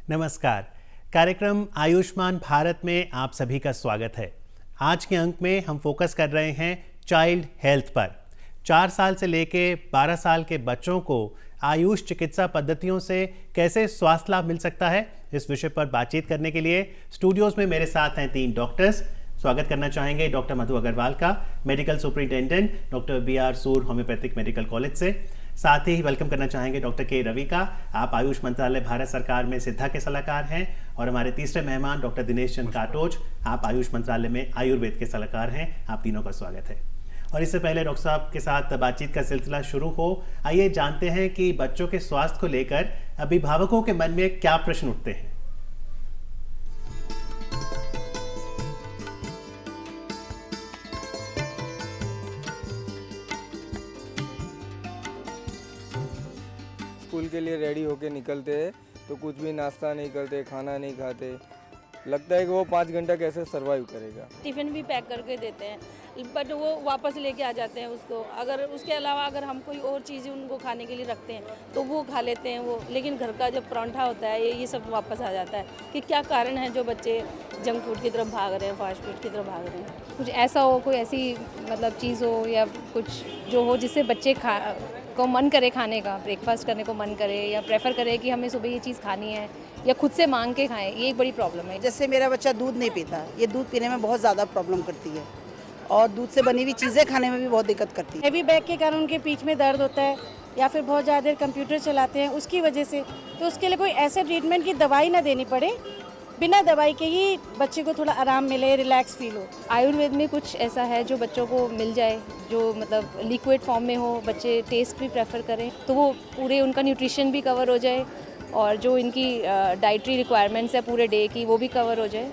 नमस्कार। कार्यक्रम आयुष्मान भारत में आप सभी का स्वागत है। आज के अंक में हम फोकस कर रहे हैं चाइल्ड हेल्थ पर। 4 साल से लेके 12 साल के बच्चों को आयुष चिकित्सा पद्धतियों से कैसे स्वास्थ्य लाभ मिल सकता है, इस विषय पर बातचीत करने के लिए स्टूडियोज में मेरे साथ हैं 3 डॉक्टर्स। स्वागत करना चाहेंगे डॉक्टर मधु अग्रवाल का, मेडिकल सुपरिटेंडेंट डॉक्टर BR सूर होम्योपैथिक मेडिकल कॉलेज से। साथ ही वेलकम करना चाहेंगे डॉक्टर K रवि का, आप आयुष मंत्रालय भारत सरकार में सिद्धा के सलाहकार हैं। और हमारे तीसरे मेहमान डॉक्टर दिनेश चंद काटोच, आप आयुष मंत्रालय में आयुर्वेद के सलाहकार हैं। आप तीनों का स्वागत है। और इससे पहले डॉक्टर साहब के साथ बातचीत का सिलसिला शुरू हो, आइए जानते हैं कि बच्चों के स्वास्थ्य को लेकर अभिभावकों के मन में क्या प्रश्न उठते हैं। स्कूल के लिए रेडी होके निकलते हैं तो कुछ भी नाश्ता नहीं करते, खाना नहीं खाते। लगता है कि वो 5 घंटा कैसे सरवाइव करेगा। टिफ़िन भी पैक करके देते हैं, बट वो वापस लेके आ जाते हैं उसको। अगर उसके अलावा अगर हम कोई और चीज़ उनको खाने के लिए रखते हैं तो वो खा लेते हैं वो, लेकिन घर का जब परांठा होता है ये सब वापस आ जाता है। कि क्या कारण है जो बच्चे जंक फूड की तरफ भाग रहे हैं, फास्ट फूड की तरफ भाग रहे हैं। कुछ ऐसा हो, कोई ऐसी मतलब चीज़ हो या कुछ जो हो जिससे बच्चे को मन करे खाने का, ब्रेकफास्ट करने को मन करे या प्रेफर करे कि हमें सुबह ये चीज़ खानी है या खुद से मांग के खाएं, ये एक बड़ी प्रॉब्लम है। जैसे मेरा बच्चा दूध नहीं पीता, ये दूध पीने में बहुत ज़्यादा प्रॉब्लम करती है और दूध से बनी हुई चीज़ें खाने में भी बहुत दिक्कत करती है। हैवी बैग के कारण उनके पीठ में दर्द होता है या फिर बहुत ज़्यादा देर कंप्यूटर चलाते हैं उसकी वजह से, तो उसके लिए कोई ऐसे ट्रीटमेंट की दवाई ना देनी पड़े, बिना दवाई के ही बच्चे को थोड़ा आराम मिले, रिलैक्स फील हो। आयुर्वेद में कुछ ऐसा है जो बच्चों को मिल जाए, जो मतलब लिक्विड फॉर्म में हो, बच्चे टेस्ट भी प्रेफर करें तो वो पूरे उनका न्यूट्रिशन भी कवर हो जाए और जो इनकी डाइटरी रिक्वायरमेंट्स है पूरे डे की वो भी कवर हो जाए।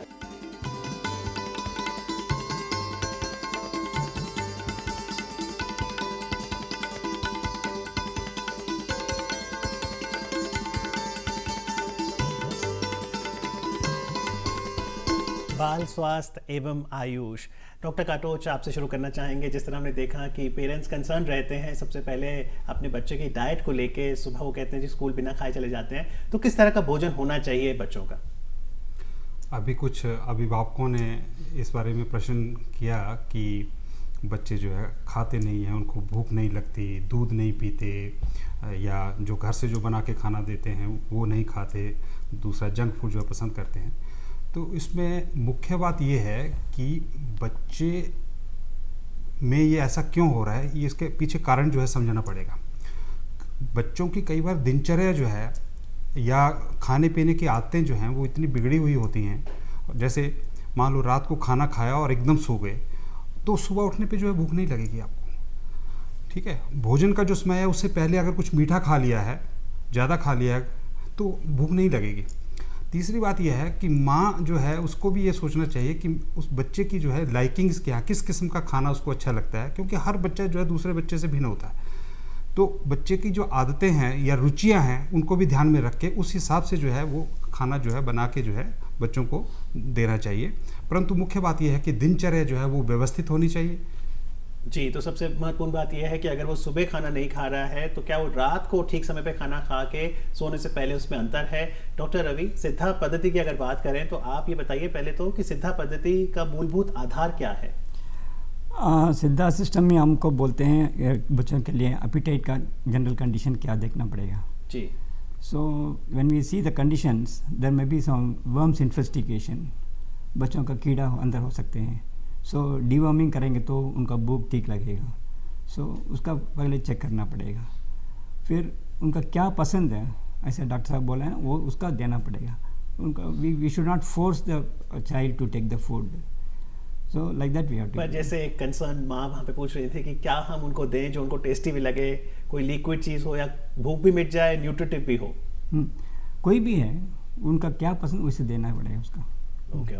बाल स्वास्थ्य एवं आयुष, डॉक्टर काटोच आपसे शुरू करना चाहेंगे। जिस तरह हमने देखा कि पेरेंट्स कंसर्न रहते हैं सबसे पहले अपने बच्चे की डाइट को लेके, सुबह वो कहते हैं जी स्कूल बिना खाए चले जाते हैं, तो किस तरह का भोजन होना चाहिए बच्चों का? अभी कुछ अभिभावकों ने इस बारे में प्रश्न किया कि बच्चे जो है खाते नहीं हैं, उनको भूख नहीं लगती, दूध नहीं पीते या जो घर से जो बना के खाना देते हैं वो नहीं खाते, दूसरा जंक फूड जो है पसंद करते हैं। तो इसमें मुख्य बात ये है कि बच्चे में ये ऐसा क्यों हो रहा है, ये इसके पीछे कारण जो है समझना पड़ेगा। बच्चों की कई बार दिनचर्या जो है या खाने पीने की आदतें जो हैं वो इतनी बिगड़ी हुई होती हैं, जैसे मान लो रात को खाना खाया और एकदम सो गए तो सुबह उठने पे जो है भूख नहीं लगेगी आपको। ठीक है, भोजन का जो समय है उससे पहले अगर कुछ मीठा खा लिया है, ज़्यादा खा लिया है तो भूख नहीं लगेगी। तीसरी बात यह है कि माँ जो है उसको भी ये सोचना चाहिए कि उस बच्चे की जो है लाइकिंग्स क्या, किस किस्म का खाना उसको अच्छा लगता है, क्योंकि हर बच्चा जो है दूसरे बच्चे से भिन्न होता है। तो बच्चे की जो आदतें हैं या रुचियाँ हैं उनको भी ध्यान में रख के उस हिसाब से जो है वो खाना जो है बना के जो है बच्चों को देना चाहिए। परंतु मुख्य बात यह है कि दिनचर्या जो है वो व्यवस्थित होनी चाहिए। जी, तो सबसे महत्वपूर्ण बात यह है कि अगर वो सुबह खाना नहीं खा रहा है तो क्या वो रात को ठीक समय पे खाना खा के सोने से पहले उसमें अंतर है? डॉक्टर रवि, सिद्धा पद्धति की अगर बात करें तो आप ये बताइए पहले तो कि सिद्धा पद्धति का मूलभूत आधार क्या है? सिद्धा सिस्टम में हमको बोलते हैं बच्चों के लिए एपिटाइट का जनरल कंडीशन क्या देखना पड़ेगा। जी। So when we see the conditions there may be some worms infestation, बच्चों का कीड़ा अंदर हो सकते हैं। सो डिवर्मिंग करेंगे तो उनका भूख ठीक लगेगा। सो उसका पहले चेक करना पड़ेगा। फिर उनका क्या पसंद है, ऐसे डॉक्टर साहब बोले हैं, वो उसका देना पड़ेगा उनका। We should not force the child to take the food. So like that we have to. पर जैसे एक कंसर्न माँ वहाँ पे पूछ रही थी कि क्या हम उनको दें जो उनको टेस्टी भी लगे, कोई लिक्विड चीज़ हो या भूख भी मिट जाए, न्यूट्रिटिव भी हो। कोई भी है, उनका क्या पसंद उसे देना पड़ेगा उसका। ओके।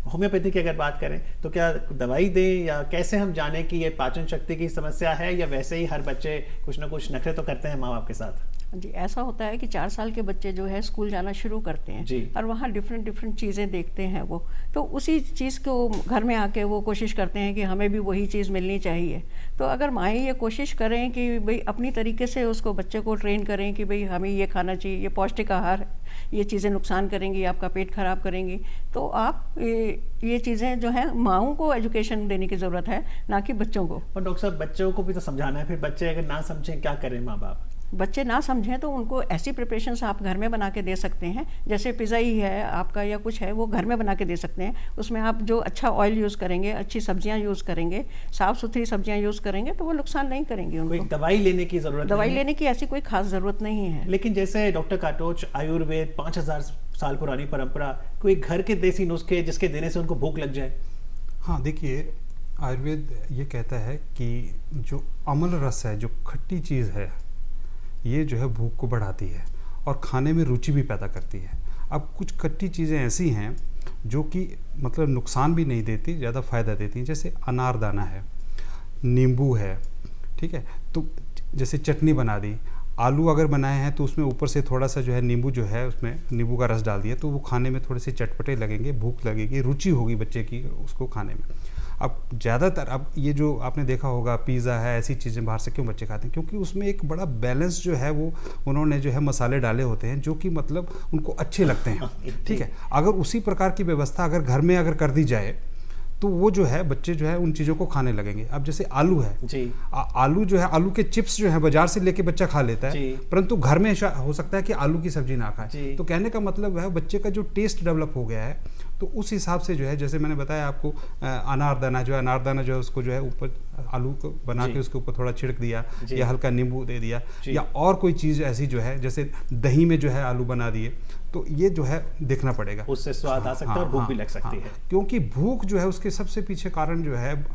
होम्योपैथी की अगर बात करें तो क्या दवाई दें या कैसे हम जानें कि ये पाचन शक्ति की समस्या है या वैसे ही हर बच्चे कुछ ना कुछ नखरे तो करते हैं माँ बाप के साथ? जी, ऐसा होता है कि 4 साल के बच्चे जो है स्कूल जाना शुरू करते हैं जी। और वहाँ डिफरेंट चीज़ें देखते हैं वो, तो उसी चीज़ को घर में आके वो कोशिश करते हैं कि हमें भी वही चीज़ मिलनी चाहिए। तो अगर माएँ ये कोशिश करें कि भाई अपनी तरीके से उसको बच्चे को ट्रेन करें कि भाई हमें ये खाना चाहिए, ये पौष्टिक आहार है, ये चीज़ें नुकसान करेंगी, आपका पेट खराब करेंगी, तो आप ये चीज़ें जो है माँओं को एजुकेशन देने की ज़रूरत है, ना कि बच्चों को। और डॉक्टर साहब बच्चों को भी तो समझाना है, फिर बच्चे अगर ना समझें क्या करें माँ बाप? बच्चे ना समझें तो उनको ऐसी प्रिपरेशंस आप घर में बना के दे सकते हैं, जैसे पिज़्ज़ा ही है आपका या कुछ है, वो घर में बना के दे सकते हैं। उसमें आप जो अच्छा ऑयल यूज़ करेंगे, अच्छी सब्जियां यूज़ करेंगे, साफ़ सुथरी सब्जियां यूज़ करेंगे, तो वो नुकसान नहीं करेंगे कोई उनको। दवाई लेने की जरूरत दवाई नहीं है? लेने की ऐसी कोई खास ज़रूरत नहीं है। लेकिन जैसे डॉक्टर काटोच, आयुर्वेद 5000 साल पुरानी परंपरा, कोई घर के देसी नुस्खे जिसके देने से उनको भूख लग जाए? हाँ, देखिए आयुर्वेद ये कहता है कि जो अम्ल रस है, जो खट्टी चीज़ है, ये जो है भूख को बढ़ाती है और खाने में रुचि भी पैदा करती है। अब कुछ खट्टी चीज़ें ऐसी हैं जो कि मतलब नुकसान भी नहीं देती, ज़्यादा फ़ायदा देती हैं, जैसे अनारदाना है, नींबू है, ठीक है। तो जैसे चटनी बना दी, आलू अगर बनाए हैं तो उसमें ऊपर से थोड़ा सा जो है नींबू जो है उसमें नींबू का रस डाल दिया तो वो खाने में थोड़े से चटपटे लगेंगे, भूख लगेगी, रुचि होगी बच्चे की उसको खाने में। अब ज़्यादातर अब ये जो आपने देखा होगा पिज़्ज़ा है, ऐसी चीज़ें बाहर से क्यों बच्चे खाते हैं? क्योंकि उसमें एक बड़ा बैलेंस जो है वो उन्होंने जो है मसाले डाले होते हैं जो कि मतलब उनको अच्छे लगते हैं, ठीक है। अगर उसी प्रकार की व्यवस्था अगर घर में अगर कर दी जाए तो वो जो है बच्चे जो है उन चीज़ों को खाने लगेंगे। अब जैसे आलू है जी। आलू जो है, आलू के चिप्स जो है बाजार से लेके बच्चा खा लेता है, जी। परंतु घर में हो सकता है कि आलू की सब्जी ना खाए। जी। तो कहने का मतलब है बच्चे का जो टेस्ट डेवलप हो गया है, तो उस हिसाब से जो है जैसे मैंने बताया आपको अनारदाना जो है उसको जो है ऊपर आलू को बना जी। के उसके ऊपर थोड़ा छिड़क दिया जी। या हल्का नींबू दे दिया, जी। या और कोई चीज़ ऐसी जो है जैसे दही में जो है आलू बना दिए, तो ये जो है देखना पड़ेगा। उससे स्वाद आ सकता है और भूख भी लग सकती है। क्योंकि भूख जो है उसके सबसे पीछे कारण जो है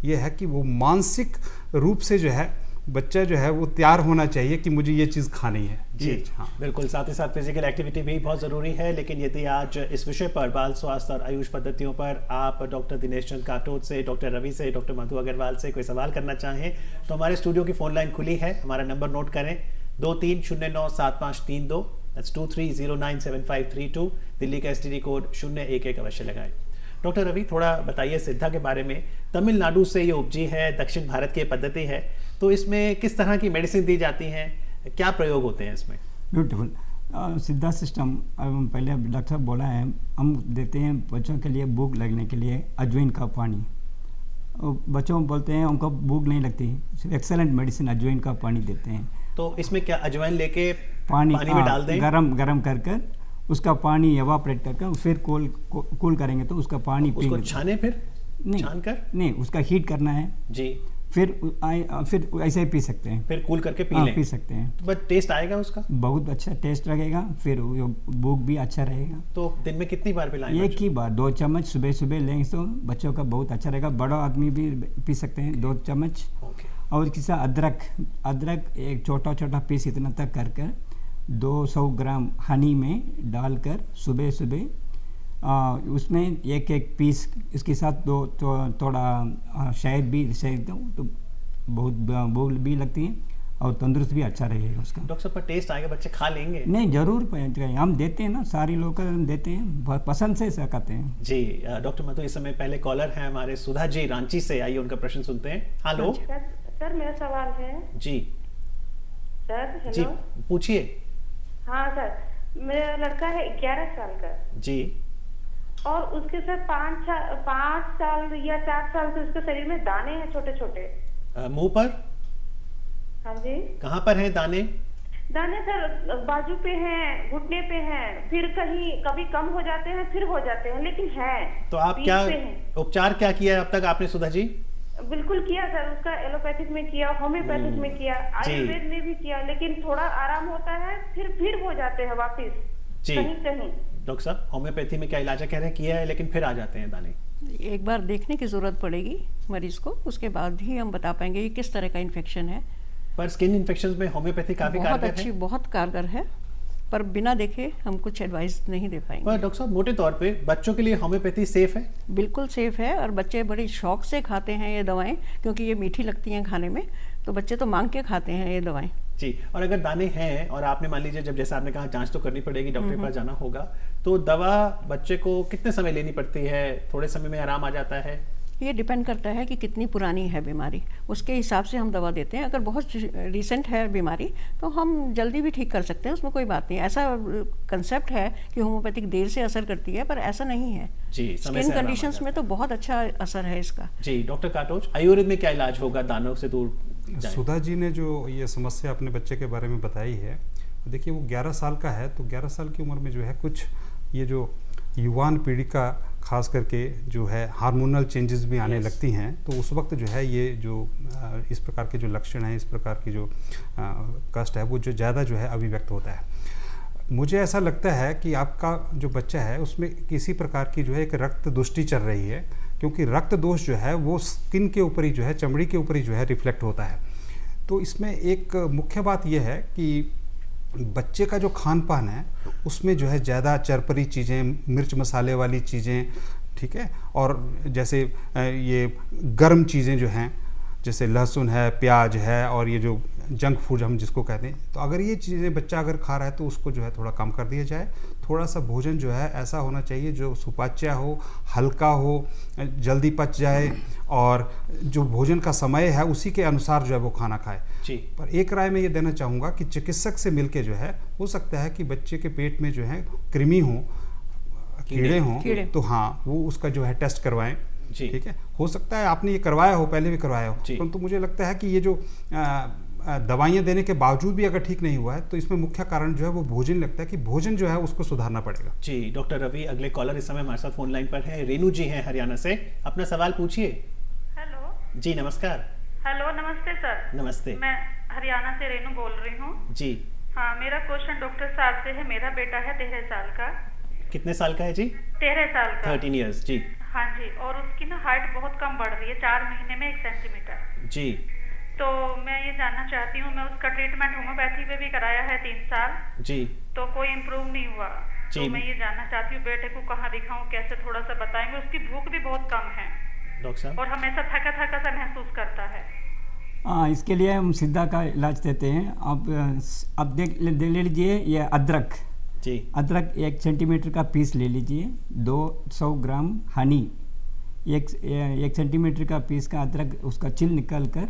ये है कि वो मानसिक रूप से जो है बच्चा जो है वो तैयार होना चाहिए कि मुझे ये चीज़ खानी है। जी हाँ। बिल्कुल, साथ ही साथ फिजिकल एक्टिविटी भी बहुत ज़रूरी है। लेकिन यदि आज इस विषय पर, बाल स्वास्थ्य और आयुष पद्धतियों पर, आप डॉक्टर दिनेश चंद काटोच से, डॉक्टर रवि से, डॉक्टर मधु अग्रवाल से कोई सवाल करना चाहें तो हमारे स्टूडियो की फ़ोन लाइन खुली है। हमारा नंबर नोट करें 23097532, दैट्स 23097532। दिल्ली का STD कोड 011 अवश्य लगाएं। डॉक्टर रवि, थोड़ा बताइए सिद्धा के बारे में। तमिलनाडु से ये उपजी है, दक्षिण भारत की पद्धति है, तो इसमें किस तरह की मेडिसिन दी जाती हैं, क्या प्रयोग होते हैं इसमें? ब्यूटीफुल। सिद्धा सिस्टम, पहले डॉक्टर साहब बोला है, हम देते हैं बच्चों के लिए भूख लगने के लिए अजवाइन का पानी। बच्चों बोलते हैं उनको भूख नहीं लगती, एक्सेलेंट मेडिसिन अजवाइन का पानी देते हैं। तो इसमें क्या अजवाइन लेके पानी में डाल दें? गरम कर उसका पानी एवापरेट करके फिर कूल करेंगे तो उसका पानी उसको छाने, फिर नहीं छान कर नहीं, उसका हीट करना है जी, फिर ऐसे ही पी सकते हैं, फिर कूल करके पी हाँ, लें। पी सकते हैं। तो बस टेस्ट आएगा उसका? बहुत अच्छा टेस्ट लगेगा, फिर भूख भी अच्छा रहेगा। तो दिन में कितनी बार पिलाएं? एक ही बार 2 चम्मच सुबह लेंगे तो बच्चों का बहुत अच्छा रहेगा। बड़ा आदमी भी पी सकते हैं 2 चम्मच। ओके। और किसी अदरक एक छोटा पीस इतना तक कर 200 ग्राम हनी में डालकर सुबह उसमें एक पीस, इसके साथ थोड़ा शहद दो तो बहुत भूख भी लगती है और तंदुरुस्त भी अच्छा रहेगा उसका। डॉक्टर साहब, पर टेस्ट आएगा, बच्चे खा लेंगे? नहीं, जरूर हम देते हैं ना, सारे लोग देते हैं, बहुत पसंद से खाते हैं। जी। डॉक्टर मधु, इस समय पहले कॉलर हैं हमारे सुधा जी रांची से, आइए उनका प्रश्न सुनते हैं। हेलो सर, मेरा सवाल है। जी सर, जी, हेलो। पूछिए। हाँ सर, मेरा लड़का है 11 साल का जी। और उसके सर 5 साल या 4 साल से उसके शरीर में दाने हैं छोटे। मुंह पर? हाँ जी। कहाँ पर हैं दाने? दाने सर बाजू पे हैं, घुटने पे हैं, फिर कभी कम हो जाते हैं, फिर हो जाते हैं, लेकिन है। तो आप क्या उपचार क्या किया है अब तक आपने सुधा जी? बिल्कुल किया सर, उसका एलोपैथिक में किया, होम्योपैथिक में किया, आयुर्वेद में भी किया, लेकिन थोड़ा आराम होता है, फिर हो जाते हैं वापिस जी। कहीं। डॉक्टर साहब, होम्योपैथी में क्या इलाज कह रहे हैं, किया है लेकिन फिर आ जाते हैं दाने? एक बार देखने की ज़रूरत पड़ेगी मरीज़ को, उसके बाद ही हम बता पाएंगे कि किस तरह का इन्फेक्शन है। पर स्किन इन्फेक्शन में होम्योपैथी काफ़ी कारगर है? बहुत कारगर है, पर बिना देखे हम कुछ एडवाइस नहीं दे पाएंगे। पर डॉक्टर साहब, मोटे तौर पे बच्चों के लिए होम्योपैथी सेफ है? बिल्कुल सेफ है, और बच्चे बड़ी शौक से खाते हैं ये दवाएं, क्योंकि ये मीठी लगती हैं खाने में, तो बच्चे तो मांग के खाते हैं ये दवाएं। जी, और अगर दाने हैं और आपने मान लीजिए जब जैसे आपने कहा जांच तो करनी पड़ेगी, डॉक्टर के पास जाना होगा, तो दवा बच्चे को कितने समय लेनी पड़ती है? थोड़े समय में आराम आ जाता है? ये डिपेंड करता है कि कितनी पुरानी है बीमारी, उसके हिसाब से हम दवा देते हैं। अगर बहुत रिसेंट है बीमारी तो हम जल्दी भी ठीक कर सकते हैं, उसमें कोई बात नहीं। ऐसा कंसेप्ट है कि होम्योपैथिक देर से असर करती है, पर ऐसा नहीं है जी। स्किन कंडीशंस में तो बहुत अच्छा असर है इसका। जी डॉक्टर काटोच, आयुर्वेद में क्या इलाज होगा दानों से दूर जाएं? सुधा जी ने जो ये समस्या अपने बच्चे के बारे में बताई है, देखिए वो 11 साल का है, तो 11 साल की उम्र में जो है कुछ ये जो युवान पीढ़ी का खास करके जो है हार्मोनल चेंजेस भी आने लगती हैं, तो उस वक्त जो है ये जो इस प्रकार के जो लक्षण हैं, इस प्रकार की जो कष्ट है वो जो ज़्यादा जो है अभिव्यक्त होता है। मुझे ऐसा लगता है कि आपका जो बच्चा है उसमें किसी प्रकार की जो है एक रक्त दुष्टि चल रही है, क्योंकि रक्त दोष जो है वो स्किन के ऊपर ही जो है, चमड़ी के ऊपर ही जो है रिफ्लेक्ट होता है। तो इसमें एक मुख्य बात यह है कि बच्चे का जो खान पान है उसमें जो है ज़्यादा चरपरी चीज़ें, मिर्च मसाले वाली चीज़ें, ठीक है, और जैसे ये गर्म चीज़ें जो हैं जैसे लहसुन है, प्याज है, और ये जो जंक फूड हम जिसको कहते हैं, तो अगर ये चीज़ें बच्चा अगर खा रहा है तो उसको जो है थोड़ा कम कर दिया जाए। थोड़ा सा भोजन जो है ऐसा होना चाहिए जो सुपाच्य हो, हल्का हो, जल्दी पच जाए, और जो भोजन का समय है उसी के अनुसार जो है वो खाना खाए जी। पर एक राय मैं ये देना चाहूँगा कि चिकित्सक से मिलके जो है, हो सकता है कि बच्चे के पेट में जो है कृमि हो, कीड़े हों, तो हाँ वो उसका जो है टेस्ट करवाएं। ठीक है, हो सकता है आपने ये करवाया हो, पहले भी करवाया हो, परंतु मुझे लगता है कि ये जो दवाइयाँ देने के बावजूद भी अगर ठीक नहीं हुआ है तो इसमें मुख्य कारण जो है वो भोजन लगता है कि भोजन जो है उसको सुधारना पड़ेगा। जी डॉक्टर रवि, अगले कॉलर इस समय हमारे साथ फोन लाइन पर है, रेनू जी हैं हरियाणा से, अपना सवाल पूछिए। हेलो जी नमस्कार। हेलो नमस्ते सर। नमस्ते। मैं हरियाणा से रेनू बोल रही हूँ जी। हाँ, मेरा क्वेश्चन डॉक्टर साहब से है। मेरा बेटा है 13 साल का। कितने साल का है जी? 13 साल का। 13 इयर्स जी। हाँ जी, और उसकी ना हाइट बहुत कम बढ़ रही है, 4 महीने में 1 सेंटीमीटर जी। तो मैं ये जानना चाहती हूँ, मैं उसका ट्रीटमेंट होम्योपैथी पे भी कराया है 3 साल जी, तो कोई इम्प्रूव नहीं हुआ। तो मैं ये जानना चाहती हूँ बेटे को कहाँ दिखाऊं, कैसे, थोड़ा सा बताएंगे। उसकी भूख भी बहुत कम है डॉक्टर साहब, और हमेशा थका थका सा महसूस करता है। इसके लिए हम सिद्धा का इलाज देते हैं। अब देख लीजिए ये अदरक जी, अदरक 1 सेंटीमीटर का पीस ले लीजिए, 200 ग्राम हनी, 1 सेंटीमीटर का पीस का अदरक उसका छिल निकाल कर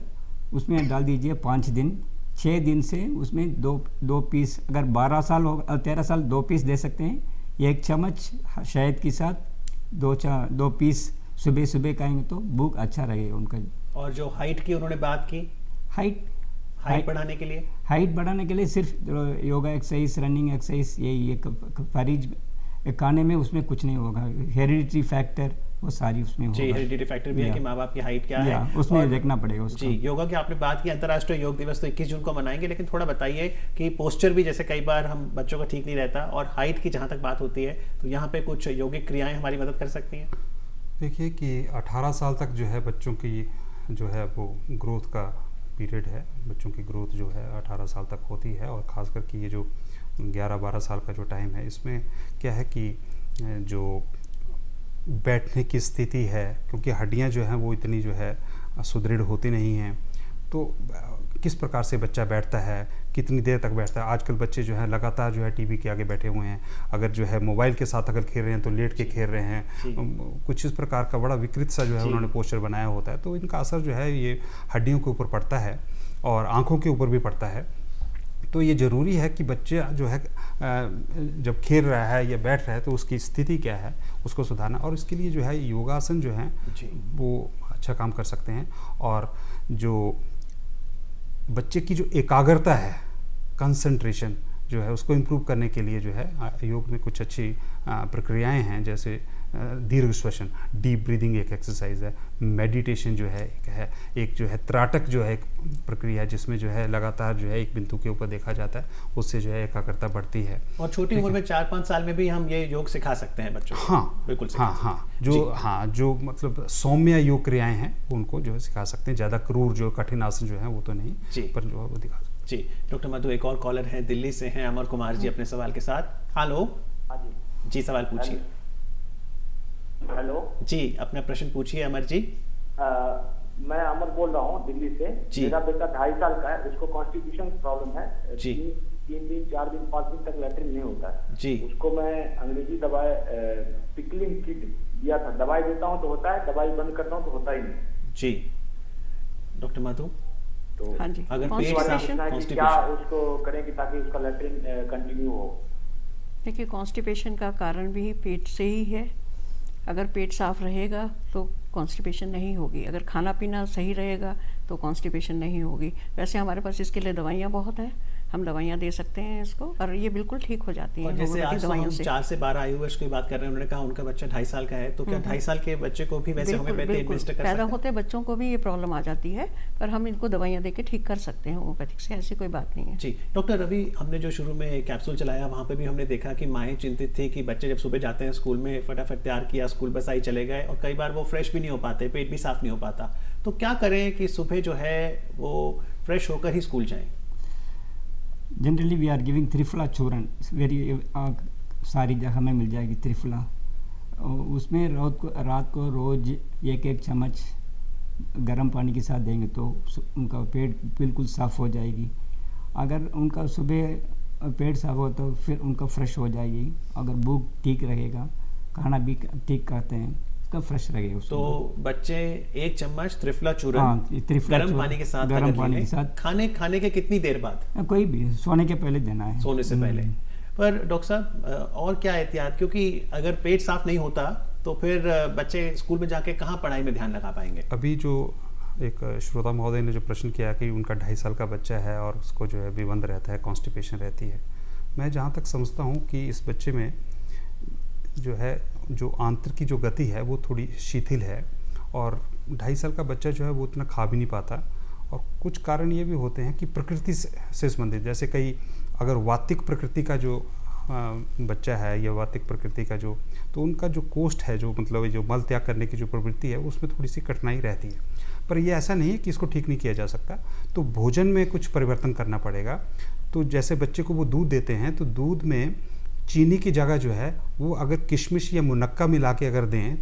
उसमें डाल दीजिए 5 दिन। 6 दिन से उसमें दो पीस, अगर 12 साल हो 13 साल 2 पीस दे सकते हैं। 1 चम्मच शहद के साथ 2 पीस सुबह सुबह खाएंगे तो भूख अच्छा रहेगा उनका। और जो हाइट की उन्होंने बात की, हाइट बढ़ाने के लिए, हाइट बढ़ाने के लिए सिर्फ योगा एक्सरसाइज, रनिंग एक्सरसाइज, ये फरीज खाने में उसमें कुछ नहीं होगा। हेरिडिटी फैक्टर वो सारी उसमें होगा। जी, हेरिडिटी फैक्टर भी है कि माँ बाप की हाइट क्या है, उसमें देखना पड़ेगा उसको। जी, योगा की आपने बात की, अंतर्राष्ट्रीय योग दिवस तो 21 जून को मनाएंगे, लेकिन थोड़ा बताइए कि पोस्चर भी जैसे कई बार हम बच्चों का ठीक नहीं रहता, और हाइट की जहाँ तक बात होती है तो यहाँ पे कुछ यौगिक क्रियाएं हमारी मदद कर सकती हैं। देखिए कि 18 साल तक जो है बच्चों की जो है वो ग्रोथ का पीरियड है, बच्चों की ग्रोथ जो है 18 साल तक होती है, और ख़ास करके ये जो 11-12 साल का जो टाइम है इसमें क्या है कि जो बैठने की स्थिति है, क्योंकि हड्डियां जो हैं वो इतनी जो है सुदृढ़ होती नहीं हैं, तो किस प्रकार से बच्चा बैठता है, कितनी देर तक बैठता है। आजकल बच्चे जो हैं लगातार जो है टीवी के आगे बैठे हुए हैं, अगर जो है मोबाइल के साथ अगर खेल रहे हैं तो लेट के खेल रहे हैं, कुछ इस प्रकार का बड़ा विकृत सा जो है उन्होंने पोस्चर बनाया होता है। तो इनका असर जो है ये हड्डियों के ऊपर पड़ता है और आँखों के ऊपर भी पड़ता है। तो ये ज़रूरी है कि बच्चे जो है जब खेल रहा है या बैठ रहा है तो उसकी स्थिति क्या है उसको सुधारना, और इसके लिए जो है योगासन जो है वो अच्छा काम कर सकते हैं। और जो बच्चे की जो एकाग्रता है, कंसंट्रेशन जो है उसको इम्प्रूव करने के लिए जो है योग में कुछ अच्छी प्रक्रियाएं हैं, जैसे दीर्घ श्वसन, डीप ब्रीदिंग एक एक्सरसाइज है, मेडिटेशन जो है एक जो है त्राटक जो है एक प्रक्रिया है जिसमें जो है लगातार जो है एक बिंदु के ऊपर देखा जाता है, उससे जो है एकाग्रता बढ़ती है। और छोटी उम्र में 4-5 साल में भी हम ये योग सिखा सकते हैं बच्चों को। हाँ बिल्कुल, जो मतलब सौम्य योग क्रियाएं हैं उनको जो है सिखा सकते हैं, ज़्यादा क्रूर जो कठिन आसन जो है वो तो नहीं, पर जो है वो दिखा सकते हैं। जी डॉक्टर मधु, एक और कॉलर है दिल्ली से हैं अमर कुमार जी अपने सवाल के साथ। हेलो जी, सवाल पूछिए। हेलो जी, अपना प्रश्न पूछिए अमर जी। मैं अमर बोल रहा हूँ दिल्ली से। जी। मेरा बेटा 2.5 साल का है, उसको कॉन्स्टिट्यूशन प्रॉब्लम है। जी। 3 दिन 4 दिन 5 दिन तक लैट्रिन नहीं होता है। जी। उसको मैं अंग्रेजी दवाई पिकलिंग किट दिया था, दवाई देता हूँ तो होता है, दवाई बंद करता हूँ तो होता ही नहीं। जी डॉक्टर माधु, तो हाँ जी, अगर पेट साफ क्या कॉन्स्टिपेशन, उसको करें कि ताकि उसका लैट्रिन कंटिन्यू हो? देखिए, कॉन्स्टिपेशन का कारण भी पेट से ही है। अगर पेट साफ रहेगा तो कॉन्स्टिपेशन नहीं होगी, अगर खाना पीना सही रहेगा तो कॉन्स्टिपेशन नहीं होगी। वैसे हमारे पास इसके लिए दवाइयाँ बहुत हैं, हम दवाइयाँ दे सकते हैं इसको, और ये बिल्कुल ठीक हो जाती हैं और जैसे होम्योपैथिक आज तो दवाइयों हम से। 4 से 12 आयु वर्ष की बात कर रहे हैं, उन्होंने कहा उनका बच्चा 2.5 साल का है, तो क्या 2.5 साल के बच्चे को भी वैसे बिल्कुल होम्योपैथी बिल्कुल, एडमिनिस्टर कर पैदा सकते हैं? होते बच्चों को भी ये प्रॉब्लम आ जाती है, पर हम इनको दवाइयाँ दे के ठीक कर सकते हैं होम्योपैथिक से, ऐसी कोई बात नहीं है। जी डॉक्टर, अभी हमने जो शुरू में कैप्सूल चलाया वहाँ पे भी हमने देखा कि माएँ चिंतित थी कि बच्चे जब सुबह जाते हैं स्कूल में, फटाफट तैयार किया, स्कूल बस आई, चले गए, और कई बार वो फ्रेश भी नहीं हो पाते, पेट भी साफ नहीं हो पाता। तो क्या करें कि सुबह जो है वो फ्रेश होकर ही स्कूल जाएं? Generally we are giving triphala churan, very सारी जगह में मिल जाएगी त्रिफला। उसमें रात को रोज़ 1-1 चम्मच गर्म पानी के साथ देंगे तो उनका पेट बिल्कुल साफ़ हो जाएगी। अगर उनका सुबह पेट साफ हो तो फिर उनका फ्रेश हो जाएगी। अगर भूख ठीक रहेगा, खाना भी ठीक खाते हैं, उसका फ्रेश रहेगा। तो बच्चे 1 चम्मच त्रिफला चूरन, हाँ, त्रिफला गर्म चूरन पानी के साथ, गर्म अगर पानी लें, के साथ खाने के कितनी देर बाद? कोई भी सोने के पहले देना है, सोने से पहले। पर डॉक्टर साहब और क्या एहतियात, क्योंकि अगर पेट साफ नहीं होता तो फिर बच्चे स्कूल में जाके कहाँ पढ़ाई में ध्यान लगा पाएंगे? अभी जो एक श्रोता महोदय ने जो प्रश्न किया कि उनका 2.5 साल का बच्चा है और उसको जो है विबंध रहता है, कॉन्स्टिपेशन रहती है, मैं जहाँ तक समझता हूँ कि इस बच्चे में जो है जो आंत्र की जो गति है वो थोड़ी शिथिल है, और 2.5 साल का बच्चा जो है वो उतना खा भी नहीं पाता। और कुछ कारण ये भी होते हैं कि प्रकृति से संबंधित, जैसे कई अगर वातिक प्रकृति का जो बच्चा है या वातिक प्रकृति का जो, तो उनका जो कोष्ठ है, जो मतलब जो मल त्याग करने की जो प्रवृत्ति है, उसमें थोड़ी सी कठिनाई रहती है। पर ये ऐसा नहीं है कि इसको ठीक नहीं किया जा सकता, तो भोजन में कुछ परिवर्तन करना पड़ेगा। तो जैसे बच्चे को वो दूध देते हैं तो दूध में चीनी की जगह जो है वो अगर किशमिश या मुनक्का मिला के अगर दें,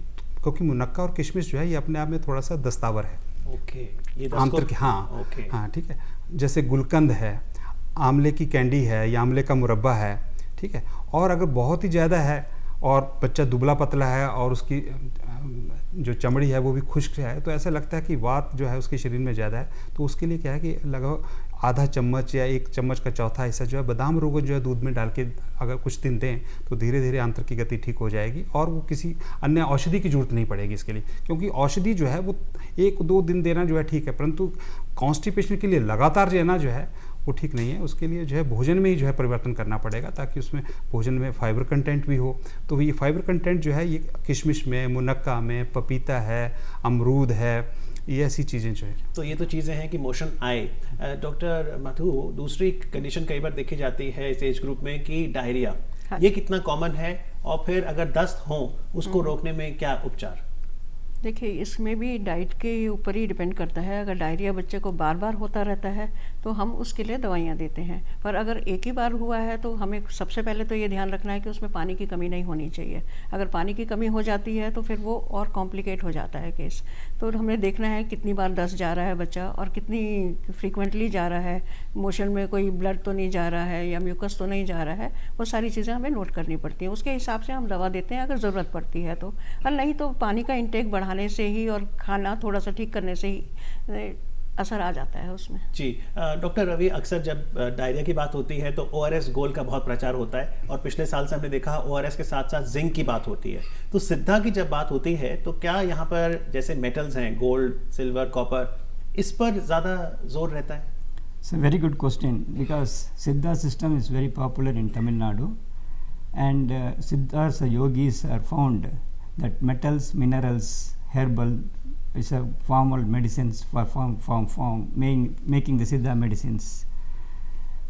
क्योंकि मुनक्का और किशमिश जो है ये अपने आप में थोड़ा सा दस्तावर है। ओके, ये आंतर के, हाँ ओके, हाँ ठीक है। जैसे गुलकंद है, आंवले की कैंडी है या आंवले का मुरब्बा है, ठीक है। और अगर बहुत ही ज़्यादा है और बच्चा दुबला पतला है और उसकी जो चमड़ी है वो भी खुश्क है, तो ऐसा लगता है कि वात जो है उसके शरीर में ज़्यादा है, तो उसके लिए क्या है कि लगभग आधा चम्मच या 1 चम्मच का चौथा हिस्सा जो है बादाम रोगन जो है दूध में डाल के अगर कुछ दिन दें तो धीरे धीरे आंत्र की गति ठीक हो जाएगी, और वो किसी अन्य औषधि की जरूरत नहीं पड़ेगी इसके लिए। क्योंकि औषधि जो है वो 1-2 दिन देना जो है ठीक है, परंतु कॉन्स्टिपेशन के लिए लगातार देना जो है वो ठीक नहीं है। उसके लिए जो है भोजन में ही जो है परिवर्तन करना पड़ेगा, ताकि उसमें भोजन में फाइबर कंटेंट भी हो। तो ये फाइबर कंटेंट जो है ये किशमिश में, मुनक्का में, पपीता है, अमरूद है, ये ऐसी चीज़ें जो है। तो ये तो चीज़ें हैं कि मोशन आए। डॉक्टर मधु, दूसरी कंडीशन कई बार देखी जाती है इस एज ग्रुप में कि डायरिया, हाँ। ये कितना कॉमन है, और फिर अगर दस्त हो उसको रोकने में क्या उपचार? देखिए, इसमें भी डाइट के ऊपर ही डिपेंड करता है। अगर डायरिया बच्चे को बार बार होता रहता है तो हम उसके लिए दवाइयाँ देते हैं, पर अगर एक ही बार हुआ है तो हमें सबसे पहले तो ये ध्यान रखना है कि उसमें पानी की कमी नहीं होनी चाहिए। अगर पानी की कमी हो जाती है तो फिर वो और कॉम्प्लिकेट हो जाता है केस। तो हमें देखना है कितनी बार दस्त जा रहा है बच्चा और कितनी फ्रीक्वेंटली जा रहा है, मोशन में कोई ब्लड तो नहीं जा रहा है या म्यूकस तो नहीं जा रहा है, वो सारी चीज़ें हमें नोट करनी पड़ती हैं। उसके हिसाब से हम दवा देते हैं अगर ज़रूरत पड़ती है तो, और नहीं तो पानी का इंटेक बढ़ाने से ही और खाना थोड़ा सा ठीक करने से ही असर आ जाता है उसमें। जी डॉक्टर रवि, अक्सर जब डायरिया की बात होती है तो ORS गोल्ड का बहुत प्रचार होता है, और पिछले साल से हमने देखा ORS के साथ साथ जिंक की बात होती है। तो सिद्धा की जब बात होती है तो क्या यहाँ पर जैसे मेटल्स हैं, गोल्ड, सिल्वर, कॉपर, इस पर ज़्यादा जोर रहता है? It's a very good question, because Siddha system is very popular in Tamil Nadu, and Siddhas yogis are found that metals, minerals, herbal is a formal medicines for making the Siddha medicines.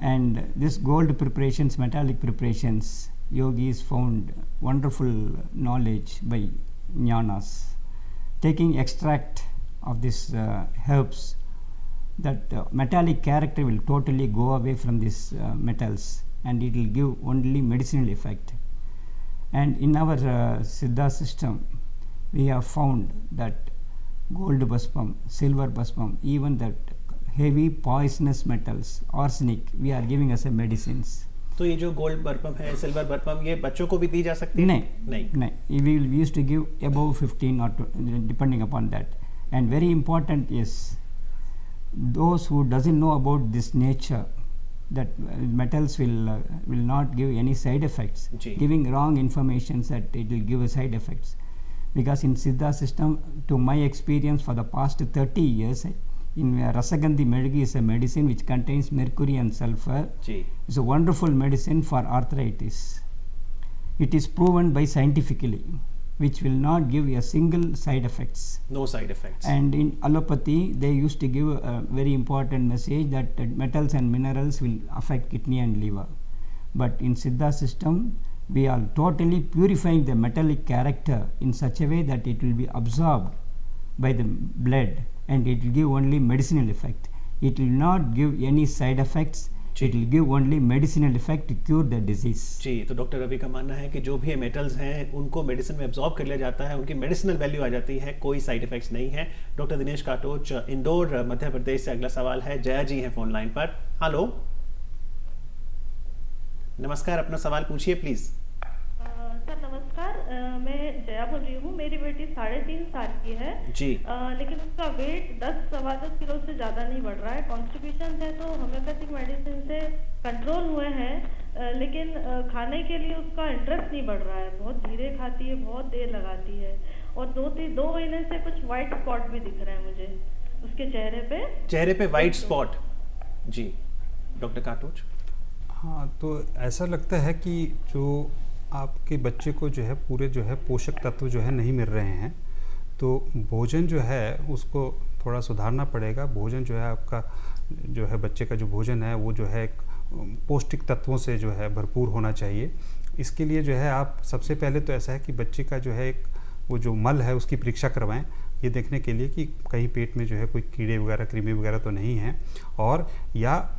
And this gold preparations, metallic preparations, yogis found wonderful knowledge by jnanas. Taking extract of this herbs, that metallic character will totally go away from these metals, and it will give only medicinal effect. And in our Siddha system we have found that gold buspum, silver buspum, even that heavy poisonous metals, arsenic, we are giving as a medicines. तो ये जो gold बर्पम है, silver बर्पम, ये बच्चों को भी दी जा सकती है? नहीं. We used to give above 15 or depending upon that. And very important is those who doesn't know about this nature, that metals will not give any side effects. Giving wrong information that it will give a side effects. Because in Siddha system, to my experience for the past 30 years, in Rasagandhi Medigi is a medicine which contains mercury and sulfur. It's a wonderful medicine for arthritis. It is proven by scientifically, which will not give a single side effects. No side effects. And in allopathy, they used to give a very important message that metals and minerals will affect kidney and liver. But in Siddha system, we are totally purifying the metallic character in such a way that it will be absorbed by the blood and it will give only medicinal effect. It will not give any side effects. It will give only medicinal effect to cure the disease. जी, तो doctor Ravi का मानना है कि जो भी metals हैं उनको medicine में एब्जॉर्ब कर लिया जाता है, उनकी मेडिसिनल वैल्यू आ जाती है, कोई साइड इफेक्ट्स नहीं है. डॉक्टर दिनेश काटोच, इंदौर, मध्य प्रदेश से अगला सवाल है. जया जी हैं फोन लाइन पर. हेलो, नमस्कार, अपना सवाल पूछिए प्लीज. सर नमस्कार, मैं जया बोल रही हूँ. मेरी बेटी 3.5 साल की है जी. लेकिन उसका वेट 10-10 किलो से ज़्यादा नहीं बढ़ रहा है. कॉन्स्टिपेशन है तो होम्योपैथिक मेडिसिन से कंट्रोल हुए हैं, लेकिन खाने के लिए उसका इंटरेस्ट नहीं बढ़ रहा है. बहुत धीरे खाती है, बहुत देर लगाती है और 2 महीने से कुछ वाइट स्पॉट भी दिख रहे हैं मुझे उसके चेहरे पे वाइट स्पॉट. जी डॉक्टर काटोच. हाँ, तो ऐसा लगता है कि जो आपके बच्चे को जो है पूरे जो है पोषक तत्व जो है नहीं मिल रहे हैं, तो भोजन जो है उसको थोड़ा सुधारना पड़ेगा. भोजन जो है आपका जो है बच्चे का जो भोजन है वो जो है पौष्टिक तत्वों से जो है भरपूर होना चाहिए. इसके लिए जो है आप सबसे पहले तो ऐसा है कि बच्चे का जो है एक वो जो मल है उसकी परीक्षा करवाएं, ये देखने के लिए कि कहीं पेट में जो है कोई कीड़े वगैरह कृमि वगैरह तो नहीं है, और या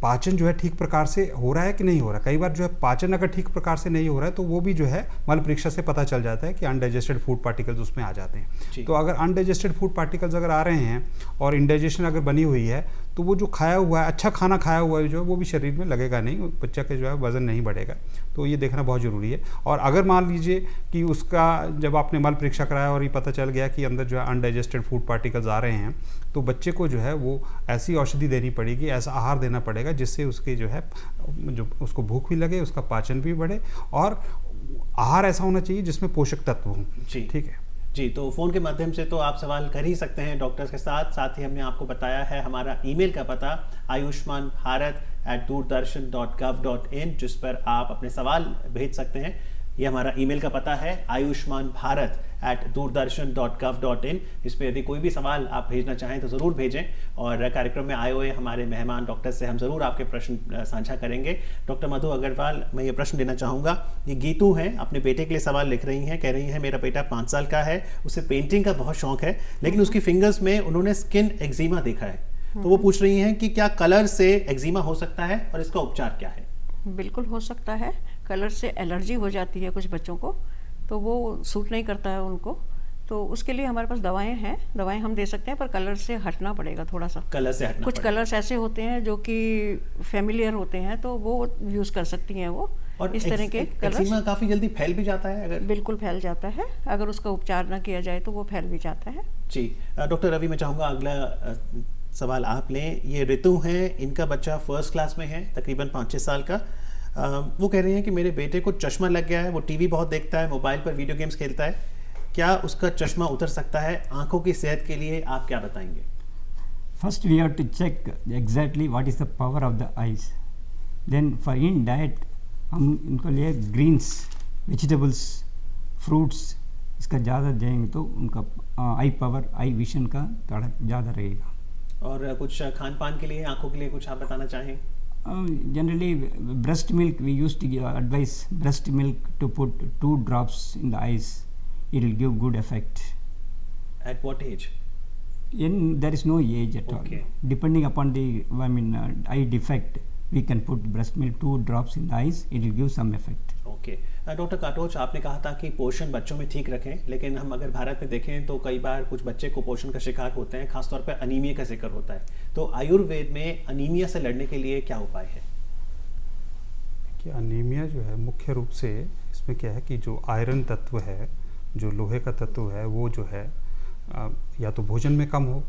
पाचन जो है ठीक प्रकार से हो रहा है कि नहीं हो रहा है. कई बार जो है पाचन अगर ठीक प्रकार से नहीं हो रहा है तो वो भी जो है मल परीक्षा से पता चल जाता है कि अनडाइजेस्टेड फूड पार्टिकल्स उसमें आ जाते हैं. तो अगर अनडाइजेस्टेड फूड पार्टिकल्स अगर आ रहे हैं और इंडाइजेशन अगर बनी हुई है तो वो जो खाया हुआ है, अच्छा खाना खाया हुआ है जो है वो भी शरीर में लगेगा नहीं, बच्चा के जो है वज़न नहीं बढ़ेगा. तो ये देखना बहुत ज़रूरी है. और अगर मान लीजिए कि उसका जब आपने मल परीक्षा कराया और ये पता चल गया कि अंदर जो है अनडाइजेस्टेड फूड पार्टिकल्स आ रहे हैं, तो बच्चे को जो है वो ऐसी औषधि देनी पड़ेगी, ऐसा आहार देना पड़ेगा जिससे उसके जो है जो उसको भूख भी लगे, उसका पाचन भी बढ़े, और आहार ऐसा होना चाहिए जिसमें पोषक तत्व हों. ठीक है जी. तो फ़ोन के माध्यम से तो आप सवाल कर ही सकते हैं डॉक्टर्स के साथ. साथ ही हमने आपको बताया है हमारा ईमेल का पता ayushmanbharat@doordarshan.gov.in, जिस पर आप अपने सवाल भेज सकते हैं. ये हमारा ईमेल का पता है ayushmanbharat@doordarshan.gov.in. इस पर यदि कोई भी सवाल आप भेजना चाहें तो ज़रूर भेजें, और कार्यक्रम में आए हुए हमारे मेहमान डॉक्टर से हम ज़रूर आपके प्रश्न साझा करेंगे. डॉक्टर मधु अग्रवाल, मैं ये प्रश्न लेना चाहूँगा. ये गीतू हैं, अपने बेटे के लिए सवाल लिख रही हैं. कह रही हैं मेरा बेटा 5 साल का है, उसे पेंटिंग का बहुत शौक है, लेकिन उसकी फिंगर्स में उन्होंने स्किन एक्जिमा देखा है. तो वो पूछ रही हैं कि क्या कलर से एक्जिमा हो सकता है और इसका उपचार क्या है. बिल्कुल हो सकता है. कलर से एलर्जी हो जाती है कुछ बच्चों को, तो वो सूट नहीं करता है उनको. तो उसके लिए हमारे पास दवाएं हैं, दवाएं हम दे सकते हैं, पर कलर से हटना पड़ेगा थोड़ा सा. कलर से हटना कुछ कलर्स ऐसे होते हैं जो कि फेमिलियर होते हैं, तो वो यूज़ कर सकती हैं वो. और इस तरह के कलर्स काफ़ी जल्दी फैल भी जाता है. अगर बिल्कुल फैल जाता है, अगर उसका उपचार ना किया जाए तो वो फैल भी जाता है. जी. डॉक्टर रवि, मैं चाहूँगा अगला सवाल आप लें. ये ऋतु हैं, इनका बच्चा 1st क्लास में है, तकरीबन 5-6 साल का. वो कह रही हैं कि मेरे बेटे को चश्मा लग गया है, वो टीवी बहुत देखता है, मोबाइल पर वीडियो गेम्स खेलता है, क्या उसका चश्मा उतर सकता है? आंखों की सेहत के लिए आप क्या बताएंगे? First we have to check exactly what is the power of the eyes. Then for in diet हम इनको लिए ग्रीन्स, वेजिटेबल्स, फ्रूट्स इसका ज़्यादा देंगे तो उनका आई पावर, आई विजन का थोड़ा ज़्यादा रहेगा. और कुछ खान पान के लिए, आंखों के लिए कुछ आप बताना चाहें? Generally breast milk, we used to advise breast milk to put 2 drops in the eyes. It will give good effect. At what age? There is no age at all. Depending upon the eye defect, we can put breast milk 2 drops in the eyes. It will give some effect. Okay doctor Katoch, आपने कहा था कि पोषण बच्चों में ठीक रखें, लेकिन हम अगर भारत में देखें तो कई बार कुछ बच्चे कुपोषण का शिकार होते हैं, खासतौर पर अनीमिया का जिक्र होता है। तो आयुर्वेद में अनीमिया से लड़ने के लिए क्या उपाय है? कि अनीमिया जो है मुख्य रूप से इसमें क्या है कि जो आयरन तत्व है, जो लोहे का तत्व है, वो जो है या तो भोजन में कम हो,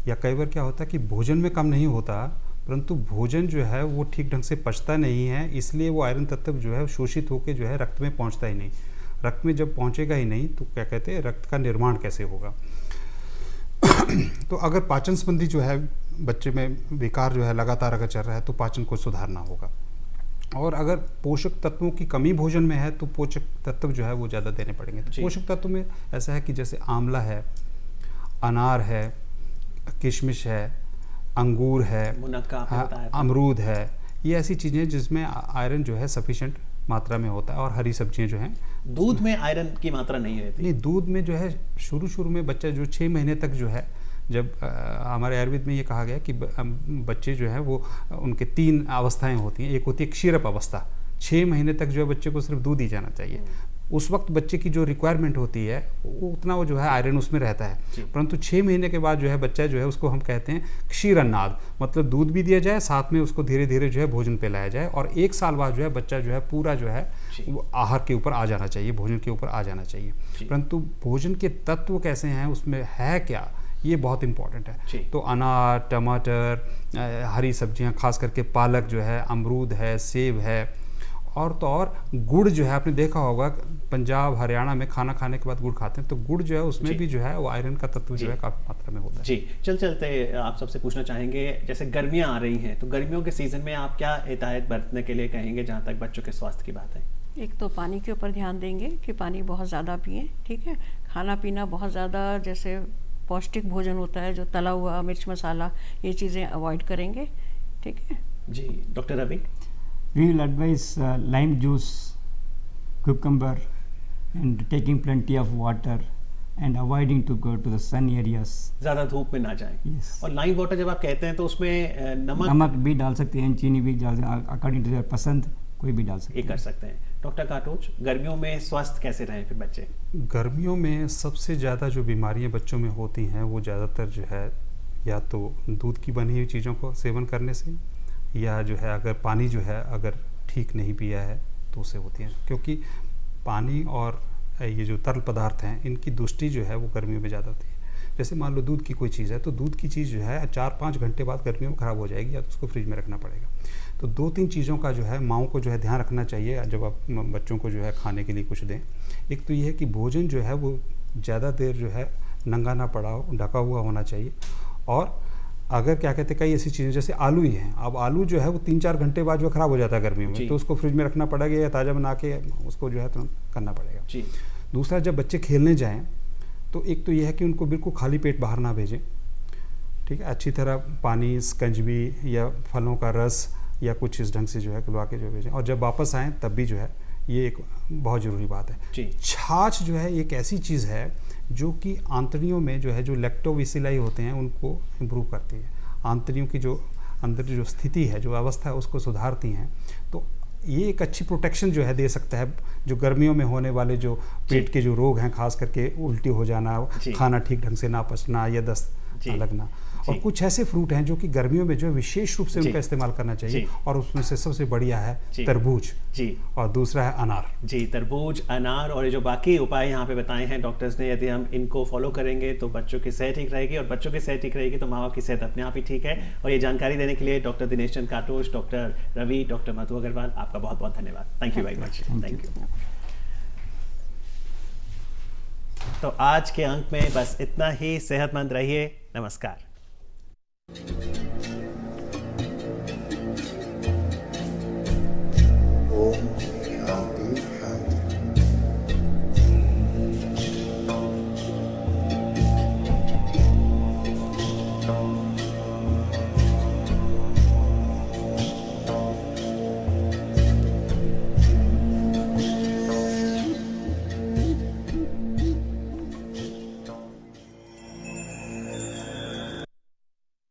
या कई बार क्या होता है कि भोजन में कम नहीं होता परंतु भोजन जो है वो ठीक ढंग से पचता नहीं है, इसलिए वो आयरन तत्व जो है शोषित होकर जो है रक्त में पहुंचता ही नहीं। रक्त में जब पहुंचेगा ही नहीं तो क्या कहते हैं, रक्त का निर्माण कैसे होगा। तो अगर पाचन संबंधी जो है बच्चे में विकार जो है लगातार अगर चल रहा है तो पाचन को सुधारना होगा। और अगर पोषक तत्वों की कमी भोजन में है तो पोषक तत्व जो है वो ज़्यादा देने पड़ेंगे। तो पोषक तत्व में ऐसा है कि जैसे आंवला है, अनार है, किशमिश है, अंगूर है, अमरूद है, ये ऐसी चीज़ें जिसमें आयरन जो है सफिशिएंट मात्रा में होता है। और हरी सब्जियां जो हैं, दूध में आयरन की मात्रा नहीं रहती। नहीं, दूध में जो है शुरू में बच्चा जो 6 महीने तक जो है, जब हमारे आयुर्वेद में ये कहा गया कि बच्चे जो है वो उनके 3 अवस्थाएं होती हैं। एक होती है क्षीरप अवस्था, 6 महीने तक जो है बच्चे को सिर्फ दूध ही जाना चाहिए। उस वक्त बच्चे की जो रिक्वायरमेंट होती है वो उतना वो जो है आयरन उसमें रहता है। परंतु 6 महीने के बाद जो है बच्चा जो है उसको हम कहते हैं क्षीरन्नाद, मतलब दूध भी दिया जाए, साथ में उसको धीरे धीरे जो है भोजन पे लाया जाए। और 1 साल बाद जो है बच्चा जो है पूरा जो है वो आहार के ऊपर आ जाना चाहिए, भोजन के ऊपर आ जाना चाहिए। परंतु भोजन के तत्व कैसे हैं, उसमें है क्या, ये बहुत इंपॉर्टेंट है। तो अनार, टमाटर, हरी सब्जियां, खास करके पालक जो है, अमरूद है, सेब है, और तो और गुड़ जो है, आपने देखा होगा पंजाब हरियाणा में खाना खाने के बाद गुड़ खाते हैं, तो गुड़ जो है उसमें भी जो है वो आयरन का तत्व जो है काफ़ी मात्रा में होता है। जी, चलते आप सबसे पूछना चाहेंगे, जैसे गर्मियां आ रही हैं तो गर्मियों के सीज़न में आप क्या हिदायत बरतने के लिए कहेंगे जहाँ तक बच्चों के स्वास्थ्य की बात है? एक तो पानी के ऊपर ध्यान देंगे कि पानी बहुत ज़्यादा पिएं, ठीक है। खाना पीना बहुत ज़्यादा, जैसे पौष्टिक भोजन होता है जो तला हुआ, मिर्च मसाला, ये चीज़ें अवॉइड करेंगे, ठीक है जी। Doctor Ravi? We will advise lime juice, cucumber, and taking plenty of water and avoiding to go to the sun areas. ज़्यादा धूप में ना जाएं। Yes. और लाइम वाटर जब आप कहते हैं तो उसमें नमक भी डाल सकते हैं, चीनी भी डाल, अकॉर्डिंग टू देयर पसंद कोई भी डाल सकते हैं। ये कर सकते हैं। डॉक्टर काटोच, गर्मियों में स्वस्थ कैसे रहें फिर बच्चे? गर्मियों में सबसे ज़्यादा जो बीमारियां बच्चों में होती हैं वो ज़्यादातर जो है या तो दूध की बनी हुई चीज़ों को सेवन करने से, या जो है अगर पानी जो है अगर ठीक नहीं पिया है तो उससे होती हैं। क्योंकि पानी और ये जो तरल पदार्थ हैं इनकी दुष्टि जो है वो गर्मियों में ज़्यादा होती है। जैसे मान लो दूध की कोई चीज़ है तो दूध की चीज़ जो है 4-5 घंटे बाद गर्मियों में ख़राब हो जाएगी, या तो उसको फ्रिज में रखना पड़ेगा। तो 2-3 चीज़ों का जो है माँओं को जो है ध्यान रखना चाहिए जब आप बच्चों को जो है खाने के लिए कुछ दें। एक तो ये है कि भोजन जो है वो ज़्यादा देर जो है नंगा ना पड़ा हो, ढका हुआ होना चाहिए। और अगर क्या कहते हैं कई ऐसी चीज़ें जैसे आलू ही हैं, अब आलू जो है वो 3-4 घंटे बाद जो ख़राब हो जाता है गर्मियों में, तो उसको फ्रिज में रखना पड़ेगा या ताज़ा बना के उसको जो है तुरंत करना पड़ेगा। जी। दूसरा, जब बच्चे खेलने जाएं तो एक तो यह है कि उनको बिल्कुल खाली पेट बाहर ना भेजें, ठीक है। अच्छी तरह पानी, स्कंजबी या फलों का रस या कुछ इस ढंग से जो है खिलवा के जो भेजें। और जब वापस आएँ तब भी जो है ये एक बहुत ज़रूरी बात है। छाछ जो है एक ऐसी चीज़ है जो कि आंतड़ियों में जो है जो लैक्टोबैसिलाई होते हैं उनको इम्प्रूव करती है, आंतड़ियों की जो अंदर जो स्थिति है, जो अवस्था है उसको सुधारती हैं। तो ये एक अच्छी प्रोटेक्शन जो है दे सकता है जो गर्मियों में होने वाले जो पेट के जो रोग हैं, खास करके उल्टी हो जाना, खाना ठीक ढंग से ना पचना या दस्त ना लगना। और कुछ ऐसे फ्रूट हैं जो कि गर्मियों में जो विशेष रूप से उनका इस्तेमाल करना चाहिए, और उसमें से सबसे बढ़िया है तरबूज और दूसरा है अनार। जी, तरबूज, अनार और ये जो बाकी उपाय यहाँ पे बताए हैं डॉक्टर्स ने, यदि हम इनको फॉलो करेंगे तो बच्चों की सेहत ठीक रहेगी, और बच्चों की सेहत ठीक रहेगी तो माँ बाप की सेहत अपने आप ही ठीक है। और ये जानकारी देने के लिए doctor Dinesh Chandra काटोच, doctor Ravi, doctor मधु अग्रवाल, आपका बहुत बहुत धन्यवाद। Thank you very much. Thank you. तो आज के अंक में बस इतना ही। सेहतमंद रहिए। नमस्कार।